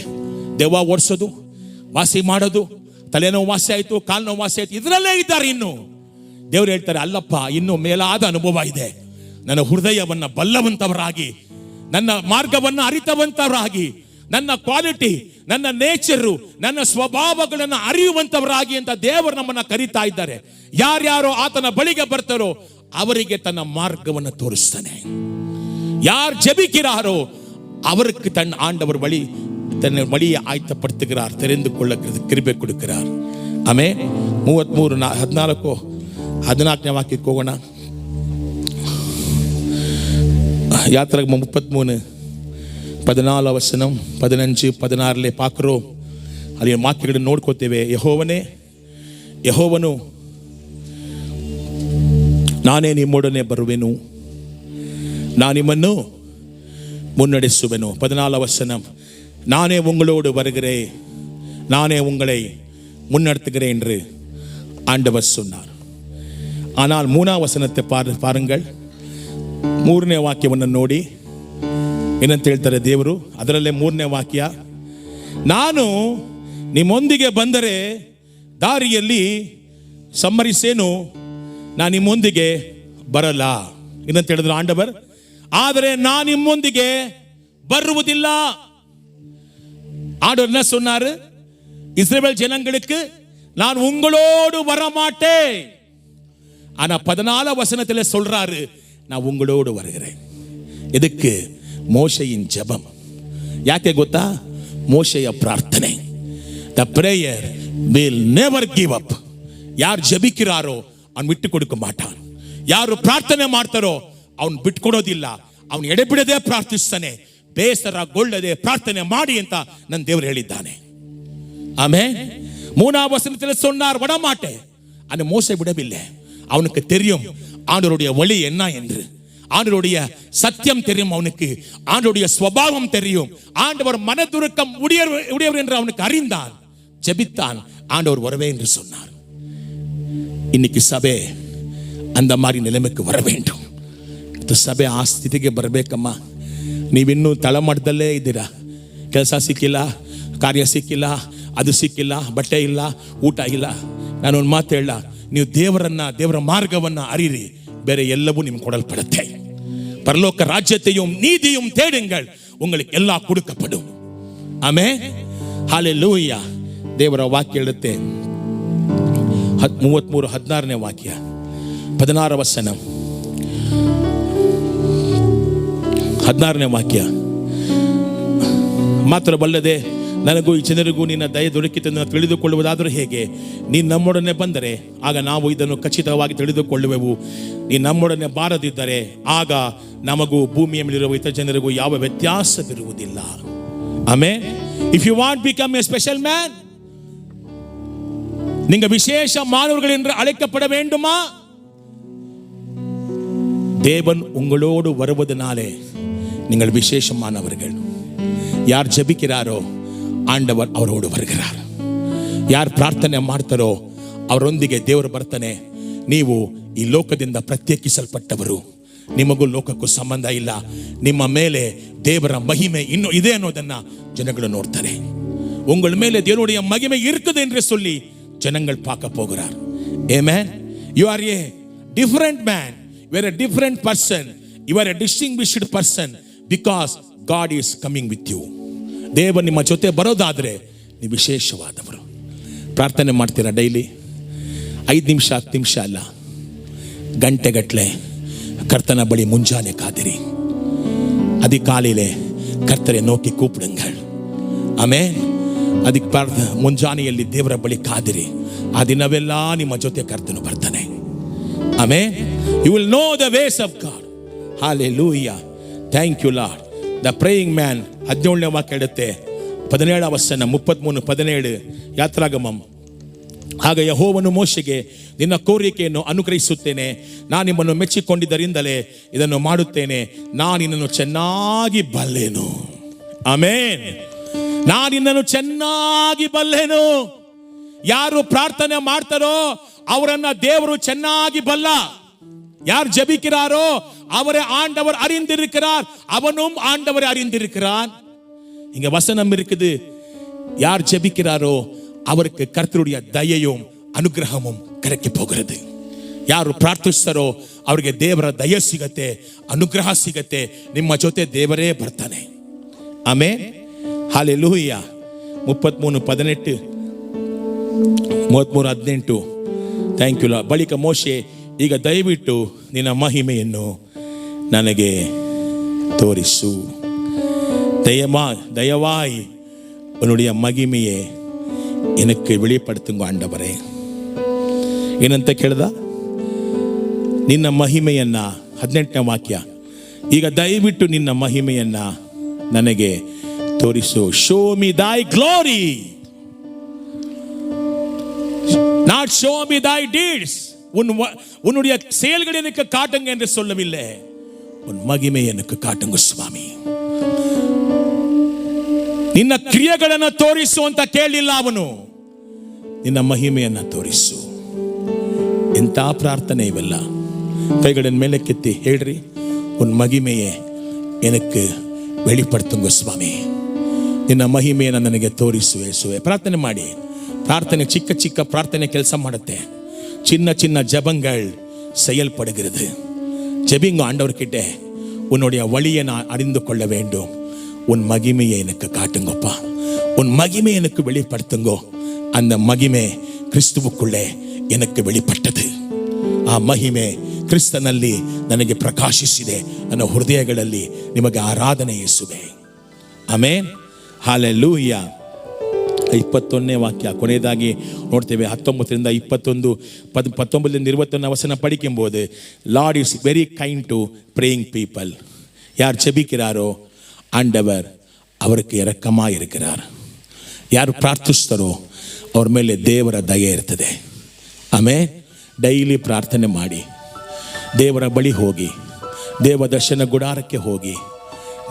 ದೆವ್ವ ಓಡಿಸೋದು, ವಾಸಿ ಮಾಡೋದು, ತಲೆನೋವು ವಾಸಿ ಆಯಿತು, ಕಾಲು ನೋವು ವಾಸಿ ಆಯಿತು, ಇದರಲ್ಲೇ ಇದ್ದಾರೆ. ಇನ್ನು ದೇವರು ಹೇಳ್ತಾರೆ, ಅಲ್ಲಪ್ಪ, ಇನ್ನೂ ಮೇಲಾದ ಅನುಭವ ಇದೆ. ನನ್ನ ಹೃದಯವನ್ನು ಬಲ್ಲವಂತವರಾಗಿ, ನನ್ನ ಮಾರ್ಗವನ್ನು ಅರಿತವಂತವರಾಗಿ, ನನ್ನ ಕ್ವಾಲಿಟಿ, ನನ್ನ ನೇಚರು, ನನ್ನ ಸ್ವಭಾವಗಳನ್ನು ಅರಿಯುವಂತವರಾಗಿ ಅಂತ ದೇವರು ನಮ್ಮನ್ನ ಕರೀತಾ ಇದ್ದಾರೆ. ಯಾರ್ಯಾರೋ ಆತನ ಬಳಿಗೆ ಬರ್ತಾರೋ ಅವರಿಗೆ ತನ್ನ ಮಾರ್ಗವನ್ನು ತೋರಿಸ್ತಾನೆ. யார் ஜெபிக்கிறாரோ அவருக்கு தன் ஆண்டவர் வழி, தன் வழியை ஆயத்தப்படுத்துகிறார், தெரிந்து கொள்ள கிருபை கொடுக்கிறார். ಆಮೆನ್. 33:14 ವಾಕ್ಯಕ್ಕೆ ಹೋಗೋಣ. யாத்திராகமம் 33:14 ವಚನ 15-16 பார்க்கிறோம். ಅಲ್ಲಿ ವಾಕ್ಯಗಳನ್ನು ನೋಡ್ಕೋತೇವೆ. ಯೆಹೋವನು ನಾನೇ ನಿಮ್ಮೊಡನೆ ಬರುವೆನು, நான் ನಿಮ್ಮನ್ನು முன்னெடுசுவனோ. 14 வசனம், நானே உங்களோடு வருகிறேன், நானே உங்களை முன்னெடுத்துகிறேன் என்று ஆண்டவர் சொன்னார். ஆனால் 3ನೇ ವಚನத்தை பாருங்கள். 3ನೇ ವಾಕ್ಯವನ್ನು ನೋಡಿ ಏನಂತ ಹೇಳ್ತಾರೆ ದೇವರು. ಅದರಲ್ಲೇ 3ನೇ ವಾಕ್ಯ, ನಾನು ನಿಮ್ಮೊಂದಿಗೆ ಬಂದರೆ ದಾರಿಯಲ್ಲಿ ಸಮ್ಮರಿಸೇನು, ನಾನು ನಿಮ್ಮೊಂದಿಗೆ ಬರಲ್ಲ ಏನಂತ ಹೇಳಿದ್ರು ಆಂಡವರ್. ಆದರೆ நான் ನಿಮ್ಮೊಂದಿಗೆ வருவதில்ல. ஆண்டவர் என்ன சொன்னாரு? இஸ்ரவேல் ஜனங்களுக்கு நான் உங்களோடு வரமாட்டேன். ஆனா 14 வசனத்துல சொல்றாரு, நான் உங்களோடு வருகிறேன். எதுக்கு? மோசையின் ஜெபம். ಯಾಕೆ ಗೊತ್ತಾ? ಮೋಶೆಯ ಪ್ರಾರ್ಥನೆ. The prayer will never give up. ಯಾರು ಜಪಿಕ್கிறாரோ ಅವನು ಬಿಟ್ಟು ಕೊಡಕ ಮಾಟಾನ್. ಯಾರು ಪ್ರಾರ್ಥನೆ ಮಾಡ್ತಾರೋ ಅವನು ಬಿಟ್ಕೊಡೋದಿಲ್ಲ. ಅವನು ಎಡೆಬಿಡದೆ ಪ್ರಾರ್ಥಿಸ್ತಾನೆ. ಬೇಸರಗೊಳ್ಳದೆ ಪ್ರಾರ್ಥನೆ ಮಾಡಿ ಅಂತ ನನ್ನ ದೇವರು ಹೇಳಿದ್ದಾನೆ. ஆமென். 3வது வசனத்தில் சொன்னார் விடமாட்டேன். அந்த மோசே விடவில்லை. அவனுக்கு தெரியும் ஆண்டவருடைய வழி என்ன என்று. ஆண்டவருடைய சத்தியம் தெரியும் அவனுக்கு. ஆண்டவருடைய ஸ்வபாவம் தெரியும். ஆண்டவர் மனதுருக்கம் உடையவர் என்று அவனுக்கு அறிந்தான். ஜெபித்தான். ஆண்டவர் வரவே என்று சொன்னார். இன்னைக்கு சபை அந்த மாதிரி நிலைமைக்கு வர வேண்டும். ಸಭೆ ಆ ಸ್ಥಿತಿಗೆ ಬರಬೇಕಮ್ಮ. ನೀವಿನ್ನೂ ತಳಮಟ್ಟದಲ್ಲೇ ಇದ್ದೀರಾ. ಕೆಲಸ ಸಿಕ್ಕಿಲ್ಲ, ಕಾರ್ಯ ಸಿಕ್ಕಿಲ್ಲ, ಅದು ಸಿಕ್ಕಿಲ್ಲ, ಬಟ್ಟೆ ಇಲ್ಲ, ಊಟ ಇಲ್ಲ. ನಾನೊಂದು ಮಾತು ಹೇಳ, ನೀವು ದೇವರ ಮಾರ್ಗವನ್ನು ಅರಿರಿ, ಬೇರೆ ಎಲ್ಲವೂ ನಿಮ್ಗೆ ಕೊಡಲ್ಪಡುತ್ತೆ. ಪರಲೋಕ ರಾಜ್ಯತೆயும் நீதியும் தேடுங்கள், உங்களுக்கு எல்லாம் கொடுக்கப்படும். ಆಮೆನ್. ಹಲ್ಲೆಲೂಯಾ. ದೇವರ ವಾಕ್ಯ ಹೇಳುತ್ತೆ 33:16 ವಾಕ್ಯ 16 ವಚನ 16 ವಾಕ್ಯ. ಮಾತ್ರವಲ್ಲದೆ ನನಗೂ ಈ ಜನರಿಗೂ ನಿನ್ನ ದಯೆ ದೊರಕಿತೆಂದು ತಿಳಿದುಕೊಳ್ಳುವುದಾದರೂ ಹೇಗೆ? ನೀನು ನಮ್ಮೊಡನೆ ಬಂದರೆ ಆಗ ನಾವು ಇದನ್ನು ಖಚಿತವಾಗಿ ತಿಳಿದುಕೊಳ್ಳುವೆವು. ನೀನು ನಮ್ಮೊಡನೆ ಬಾರದಿದ್ದರೆ ಆಗ ನಮಗೂ ಭೂಮಿಯ ಮೇಲಿರುವ ಇತರ ಜನರಿಗೂ ಯಾವ ವ್ಯತ್ಯಾಸವಿರುವುದಿಲ್ಲ. Amen. If you want become a special man, நீங்க விசேஷ மாணவர்கள் என்று அழைக்கப்பட வேண்டுமா? தேவன் உங்களோடு வருவதனாலே நீங்கள் விசேஷமானவர்கள். யார் ஜெபிக்கிறாரோ ಆಂಡವರ್ ಅವರೋಡು வருகிறார். ಯಾರು ಪ್ರಾರ್ಥನೆ ಮಾಡ್ತಾರೋ ಅವರೊಂದಿಗೆ ದೇವರು ಬರ್ತಾನೆ. ನೀವು ಈ ಲೋಕದಿಂದ ಪ್ರತ್ಯೇಕಿಸಲ್ಪಟ್ಟವರು, ನಿಮಗೂ ಲೋಕಕ್ಕೂ ಸಂಬಂಧ ಇಲ್ಲ, ನಿಮ್ಮ ಮೇಲೆ ದೇವರ ಮಹಿಮೆ ಇನ್ನೂ ಇದೆ ಅನ್ನೋದನ್ನ ಜನಗಳು ನೋಡ್ತಾರೆ. உங்கள் மேலே தேவனுடைய மகிமை இருக்குது என்று சொல்லி ஜனங்கள் பார்க்க போகிறார். Amen. You are a different man, you are a different person, you are a distinguished person because God is coming with you. ದೇವ ನಿಮ್ಮ ಜೊತೆ ಬರೋದಾದ್ರೆ ನೀವು ವಿಶೇಷವಾದವರು. ಪ್ರಾರ್ಥನೆ ಮಾಡ್ತೀರಾ ಡೈಲಿ? 5 ನಿಮಿಷ 10 ನಿಮಿಷ ಅಲ್ಲ, ಗಂಟೆಗಟ್ಟಲೆ ಕರ್ತನ ಬಳಿ ಮುಂಜಾನೆ ಕಾದಿರಿ. அதிகாலையிலே ಕರ್ತரை ನೋಕಿ ಕೂಪಿಡುங்கள். ಆಮೆನ್. ಅದಕ್ಕೆ ಮುಂಜಾನೆಯಲ್ಲಿ ದೇವರ ಬಳಿ ಕಾದಿರಿ. ಆ ದಿನವೆಲ್ಲ ನಿಮ್ಮ ಜೊತೆ ಕರ್ತನು ಬರ್ತಾನೆ. Amen. You will know the ways of God. Hallelujah. Thank you Lord. The praying man 17ನೇ ವಾಕ್ಯ ಹೇಳುತ್ತೆ, 17ನೇ ವಚನ 33-17 ಯಾತ್ರಾಗಮಂ. ಆಗ ಯೆಹೋವನು ಮೋಶೆಗೆ, ನಿನ್ನ ಕೋರಿಕೆಯನ್ನು ಅನುಗ್ರಹಿಸುತ್ತೇನೆ, ನಾನು ನಿಮ್ಮನ್ನು ಮೆಚ್ಚಿಕೊಂಡಿದ್ದರಿಂದಲೇ ಇದನ್ನು ಮಾಡುತ್ತೇನೆ, ನಾನು ನಿನ್ನನ್ನು ಚೆನ್ನಾಗಿ ಬಲ್ಲೆನು. ಆಮೆನ್. ನಾನು ನಿನ್ನನ್ನು ಚೆನ್ನಾಗಿ ಬಲ್ಲೆನು. ಯಾರು ಪ್ರಾರ್ಥನೆ ಮಾಡ್ತಾರೋ ಅವರನ್ನ ದೇವರು ಚೆನ್ನಾಗಿ ಬಲ್ಲ. யார் ஜெபிக்கிறாரோ அவரை ஆண்டவர் அறிந்திருக்கிறார், அவனும் ஆண்டவரை அறிந்திருக்கிறான். இங்க வசனம் இருக்குது, யார் ஜெபிக்கிறாரோ அவருக்கு கர்த்தருடைய ದಯೆயும் ಅನುಗ್ರಹமும் ಕರೆಕ್ಕೆ ಹೋகிறது. ಯಾರು ಪ್ರಾರ್ಥಿಸ್ತಾರೋ ಅವರಿಗೆ ದೇವರ ದಯೆ ಸಿಗತ್ತೆ, ಅನುಗ್ರಹ ಸಿಗತ್ತೆ, ನಿಮ್ಮ ಜೊತೆ ದೇವರೇ ಬರ್ತಾನೆ. ಆಮೆನ್. ಹalleluya. 33:18 33:18 ಥ್ಯಾಂಕ್ ಯು ಲಾರ್ಡ್. ಬಳಿಕ ಮೋಶೆ, ಈಗ ದಯವಿಟ್ಟು ನಿನ್ನ ಮಹಿಮೆಯನ್ನು ನನಗೆ ತೋರಿಸು, தயவாய் உன்னுடைய மகிமையை எனக்கு வெளிப்படுத்துங்க ஆண்டவரே. ಏನಂತ ಕೇಳ್ದ? ನಿನ್ನ ಮಹಿಮೆಯನ್ನ, 18ನೇ ವಾಕ್ಯ, ಈಗ ದಯವಿಟ್ಟು ನಿನ್ನ ಮಹಿಮೆಯನ್ನ ನನಗೆ ತೋರಿಸು. ಶೋ ಮಿ ದೈ ಗ್ಲೋರಿ, ನಾಟ್ ಶೋ ಮಿ ದೈ ಡೀಡ್ಸ್. உன்னுடைய செயல்களை எனக்கு காட்டுங்க என்று சொல்லவில்லை, உன் மகிமை எனக்கு ಕಾಟುಂಗ ಸ್ವಾಮಿ. ನಿನ್ನ ಕ್ರಿಯೆಗಳನ್ನು ತೋರಿಸು ಅಂತ ಕೇಳಿಲ್ಲ ಅವನು, ನಿನ್ನ ಮಹಿಮೆಯನ್ನ ತೋರಿಸು. ಎಂತ ಪ್ರಾರ್ಥನೆ ಇವೆಲ್ಲ. ಕೈಗಳನ್ನು ಮೇಲೆ ಕೆತ್ತಿ ಹೇಳ್ರಿ, ಉನ್ ಮಹಿಮೆಯೇ எனக்கு வெளிப்படுத்துங்க ಸ್ವಾಮಿ, ನಿನ್ನ ಮಹಿಮೆಯನ್ನು ನನಗೆ ತೋರಿಸು ಯೇಸುವೆ. ಪ್ರಾರ್ಥನೆ ಮಾಡಿ. ಪ್ರಾರ್ಥನೆ ಚಿಕ್ಕ ಚಿಕ್ಕ ಪ್ರಾರ್ಥನೆ ಕೆಲಸ ಮಾಡುತ್ತೆ. சின்ன சின்ன ஜபங்கள் செயல்படுகிறது. ஜெபிங்க ஆண்டவர்கிட்ட, உன்னுடைய வழியை நான் அறிந்து கொள்ள வேண்டும், உன் மகிமையை எனக்கு காட்டுங்கப்பா, உன் மகிமை எனக்கு வெளிப்படுத்துங்கோ. அந்த மகிமை ಕ್ರಿಸ್ತುವುಕ್ಕುள்ளே எனக்கு வெளிப்பட்டது. ಆ ಮಹಿಮೆ ಕ್ರಿಸ್ತನಲ್ಲಿ ನನಗೆ ಪ್ರಕಾಶಿಸಿದೆ. ನನ್ನ ಹೃದಯಗಳಲ್ಲಿ ನಿಮಗೆ ಆರಾಧನೆ ಯೇಸುವೆ. ಆಮೆನ್. ಹalleluya. 21ನೇ ವಾಕ್ಯ ಕೊನೆಯದಾಗಿ ನೋಡ್ತೇವೆ. 19ರಿಂದ 21, 19ರಿಂದ 21 ವಚನ படிக்கும்போது, Lord is very kind to praying people. யார் ஜெபிக்கிறாரோ ஆண்டவர் அவருக்கு இரக்கமாக இருக்கிறார். ಯಾರು ಪ್ರಾರ್ಥಿಸ್ತಾರೋ ಅವ್ರ ಮೇಲೆ ದೇವರ ದಯೆ ಇರ್ತದೆ. ಆಮೇಲೆ ಡೈಲಿ ಪ್ರಾರ್ಥನೆ ಮಾಡಿ, ದೇವರ ಬಳಿ ಹೋಗಿ, ದೇವ ದರ್ಶನ ಗುಡಾರಕ್ಕೆ ಹೋಗಿ,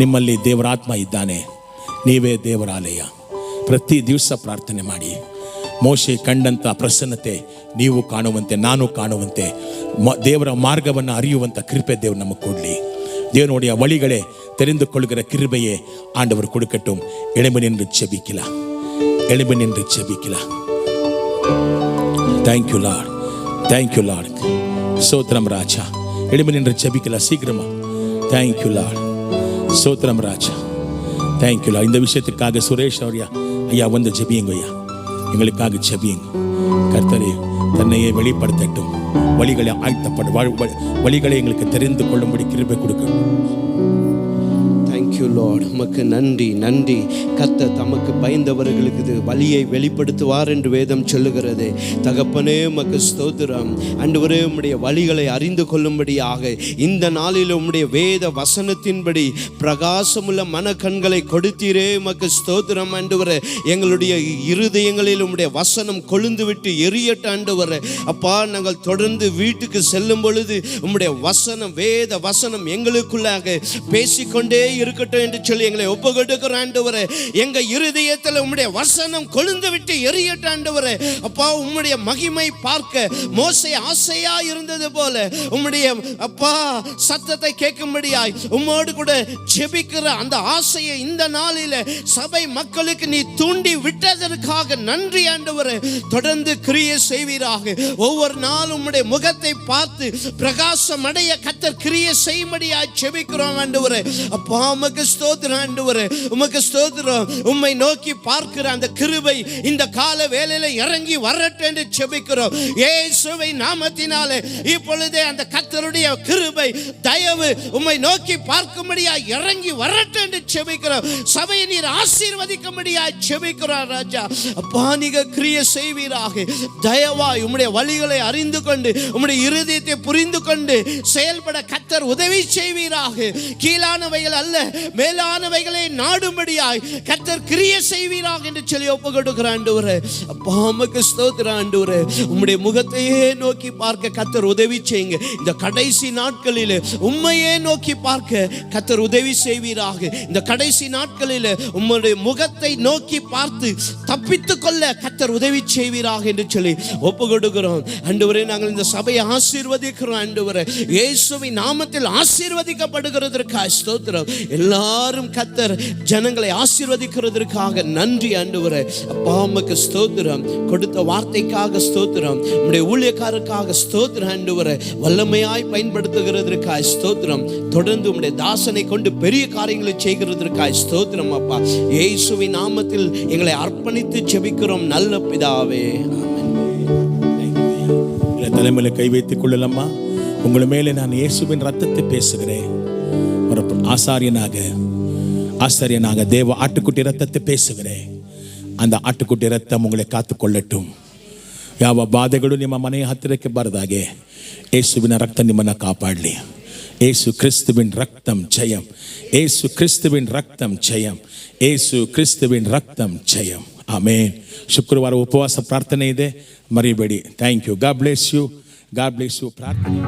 ನಿಮ್ಮಲ್ಲಿ ದೇವರಾತ್ಮ ಇದ್ದಾನೆ, ನೀವೇ ದೇವರಾಲಯ. ಪ್ರತಿ ದಿವಸ ಪ್ರಾರ್ಥನೆ ಮಾಡಿ. ಮೋಶೆ ಕಂಡಂಥ ಪ್ರಸನ್ನತೆ ನೀವು ಕಾಣುವಂತೆ, ನಾನು ಕಾಣುವಂತೆ, ದೇವರ ಮಾರ್ಗವನ್ನು ಅರಿಯುವಂಥ ಕೃಪೆ ದೇವರು ನಮಗೆ ಕೊಡಲಿ. தேவனுடைய வழிகளை தெரிந்து கொள்கிற கிருபையை ஆண்டவர் கொடுக்கட்டும். எளிமை நின்று ஜெபிக்கல, எளிமை நின்று ஜெபிக்கல. Thank you Lord, thank you Lord. சோத்ரம் ராஜா. எளிமை நின்று ஜெபிக்கல சீக்கிரமா. Thank you Lord. சோத்ரம் ராஜா. Thank you Lord. இந்த விஷயத்துக்காக சுரேஷ் அவரையா ஐயா வந்து ஜெபியுங்க ஐயா, எங்களுக்காக ஜெபியுங்க. கர்த்தரே தன்னையே வெளிப்படுத்தட்டும், வழிகளை ஆழ்த்தப்படும், வழிகளை எங்களுக்கு தெரிந்து கொள்ளும்படி கிருபை கொடுக்கணும். Thank you Lord. உமக்கு நன்றி, நன்றி. கர்த்தர் தமக்கு பயந்தவர்களுக்கு வழியை வெளிப்படுத்துவார் என்று வேதம் சொல்லுகிறது. தகப்பனே உமக்கு ஸ்தோத்திரம். ஆண்டவரே உம்முடைய வழிகளை அறிந்து கொள்ளும்படியாக இந்த நாளில் உம்முடைய வேத வசனத்தின்படி பிரகாசமுள்ள மனக்கண்களை கொடுத்தீரே, உமக்கு ஸ்தோத்திரம். ஆண்டவரே எங்களுடைய இருதயங்களில் உம்முடைய வசனம் கொழுந்து விட்டு எரியட்ட ஆண்டவரே. அப்பா, நாங்கள் தொடர்ந்து வீட்டுக்கு செல்லும் பொழுது உம்முடைய வசனம், வேத வசனம் எங்களுக்குள்ளாக பேசிக்கொண்டே இருக்கட்டும் இருக்கட்டும் என்று சொல்லி எங்களை ஒப்பு கொடுக்கிறோம் ஆண்டவரே. எங்க இருதயத்தில் உம்முடைய வசனம் கொழுந்து விட்டு எரியட்டும் ஆண்டவரே. அப்பா, உம்முடைய மகிமை பார்க்க மோசே ஆசையா இருந்தது போல உம்முடைய அப்பா சத்தத்தை கேட்கும்படியாய் உம்மோடு கூட ஜெபிக்கிற அந்த ஆசையை இந்த நாளில சபை மக்களுக்கு நீ தூண்டி விட்டதற்காக நன்றி ஆண்டவரே. தொடர்ந்து கிரியை செய்வீராக. ஒவ்வொரு நாளும் உம்முடைய முகத்தை பார்த்து பிரகாசம் அடைய கர்த்தர் கிரியை செய்யும்படியாய் ஜெபிக்கிறோம் ஆண்டவரே. அப்பா, உமக்கு ஸ்தோத்திரம் ஆண்டவரே, உமக்கு ஸ்தோத்திரம். உம்மை நோக்கி பார்க்கிற அந்த கிருபை இந்த கால வேளையில இறங்கி வரட்டும் என்று ஜெபிக்கிறோம் இயேசுவின் நாமத்தினாலே. இப்பொழுதே அந்த கர்த்தருடைய கிருபை தயவு உம்மை நோக்கி பார்க்கும்படியாய் இறங்கி வரட்டும் என்று ஜெபிக்கிறோம். சபையை நீர் ஆசீர்வதிக்கும்படியாய் ஜெபிக்கிறோம் ராஜா. அப்பா, நீங்க கிரியை செய்வீராக. தயவாய் உம்முடைய வழிகளை அறிந்து கொண்டு உம்முடைய இருதயத்தை புரிந்து கொண்டு செயல்பட கர்த்தர் உதவி செய்வீராக. கீழானவைகள் அல்ல மேலானவைகளை நாடும்படியாய் கர்த்தர் கிரியை செய்வீராக என்று சொல்லி ஒப்பு கொடுக்கிறேன் ஆண்டவரே. அப்பா, உமக்கு ஸ்தோத்திரம் ஆண்டவரே. உம்முடைய முகத்தையே நோக்கி பார்க்க கர்த்தர் உதவி செய்யுங்க. இந்த கடைசி நாட்களில் உம்மையே நோக்கி பார்க்க கர்த்தர் உதவி செய்வீராக. இந்த கடைசி நாட்களில் உம்முடைய முகத்தை நோக்கி பார்த்து தப்பித்துக் கொள்ள கர்த்தர் உதவி செய்வீராக என்று சொல்லி ஒப்பு கொடுக்கிறோம் ஆண்டவரே. நாங்கள் இந்த சபையை ஆசீர்வதிக்கிறோம் ஆண்டவரே. இயேசுவின் நாமத்தில் ஆசீர்வதிக்கப்படுகிறதற்காக ஸ்தோத்திரம். எல்லாரும் கர்த்தர் ஜனங்களை ஆசீர்வதிக்கிறதற்காக நன்றி ஆண்டவரே. அப்பா, உமக்கு ஸ்தோத்திரம். கொடுத்த வார்த்தைக்காக ஸ்தோத்திரம். உம்முடைய ஊழியக்காரருக்காக ஸ்தோத்திரம் ஆண்டவரே. வல்லமையாய் பயன்படுத்துகிறதற்காக ஸ்தோத்திரம். தொடர்ந்து உம்முடைய தாசனை கொண்டு பெரிய காரியங்களை செய்கிறதற்காக ஸ்தோத்திரம் அப்பா. இயேசுவின் நாமத்தில் எங்களை அர்ப்பணித்து ஜெபிக்கிறோம் நல்ல பிதாவே. தலைமையில கை வைத்துக் கொள்ளலாமா? உங்களை மேலே நான் இயேசுவின் ரத்தத்தை பேசுகிறேன். ஒரு ஆசாரியனாக தேவ ஆட்டுக்குட்டி ரத்தத்தை பேசுகிறேன். அந்த ಆಟುಕುಟಿ ರಕ್ತ ಉங்களை ಕಾತುಕೊಳ್ಳட்டும். ಯಾವ ಬಾಧೆಗಳು ನಿಮ್ಮ ಮನೆಯ ಹತ್ತಿರಕ್ಕೆ ಬರದಾಗೆ ಯೇಸುವಿನ ರಕ್ತ ನಿಮ್ಮನ್ನು ಕಾಪಾಡಲಿ. ಯೇಸು ಕ್ರಿಸ್ತುವಿನ ರಕ್ತಂ ಜಯಂ. ಯೇಸು ಕ್ರಿಸ್ತುವಿನ ರಕ್ತಂ ಜಯಂ. ಯೇಸು ಕ್ರಿಸ್ತುವಿನ ರಕ್ತಂ ಜಯಂ. ಆಮೇನ್. ಶುಕ್ರವಾರ ಉಪವಾಸ ಪ್ರಾರ್ಥನೆ ಇದೆ, ಮರಿಬೇಡಿ. Thank you. God bless you. God bless you. ಪ್ರಾರ್ಥನೆ